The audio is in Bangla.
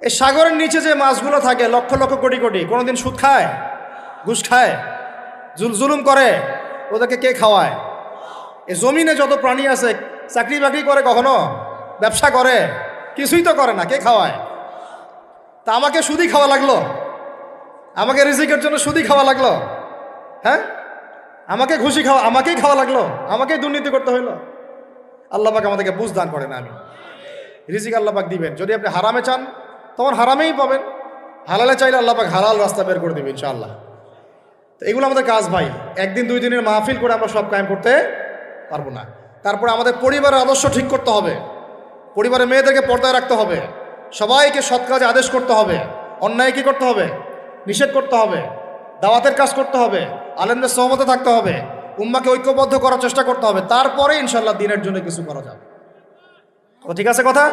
এই সাগরের নিচে যে মাছগুলো থাকে লক্ষ লক্ষ কোটি কোটি, কোনোদিন সুদ খায়, ঘুষ খায়, জুলুম করে? ওদেরকে কে খাওয়ায়? এই জমিনে যত প্রাণী আছে চাকরি বাকরি করে, কখনো ব্যবসা করে? কিছুই তো করে না। কে খাওয়ায়? তা আমাকে সুদই খাওয়া লাগলো? আমাকে রিজিকের জন্য সুদই খাওয়া লাগলো? হ্যাঁ, আমাকে ঘুষি খাওয়া, আমাকেই খাওয়া লাগলো? আমাকেই দুর্নীতি করতে হইলো? আল্লাহ পাক আমাদেরকে বুঝ দান করেন। আমি রিজিক আল্লাহ পাক দিবেন। যদি আপনি হারামে চান তখন হারামেই পাবেন, হালালে চাইলে আল্লাহ পাক হালাল রাস্তা বের করে দেবে ইনশাআল্লাহ। তো এগুলো আমাদের কাজ ভাই। একদিন দুই দিনের মাহফিল করে আমরা সব কায়েম করতে পারবো না। তারপরে আমাদের পরিবারের আদর্শ ঠিক করতে হবে, পরিবারের মেয়েদেরকে পর্দায় রাখতে হবে, সবাইকে সৎ কাজে আদেশ করতে হবে, অন্যায় কি করতে হবে? নিষেধ করতে হবে, দাওয়াতের কাজ করতে হবে, আলেমদের সহমতে থাকতে হবে, উম্মাকে ঐক্যবদ্ধ করার চেষ্টা করতে হবে। তারপরে ইনশাআল্লাহ দিনের জন্য কিছু করা যাবে। ঠিক আছে কথা?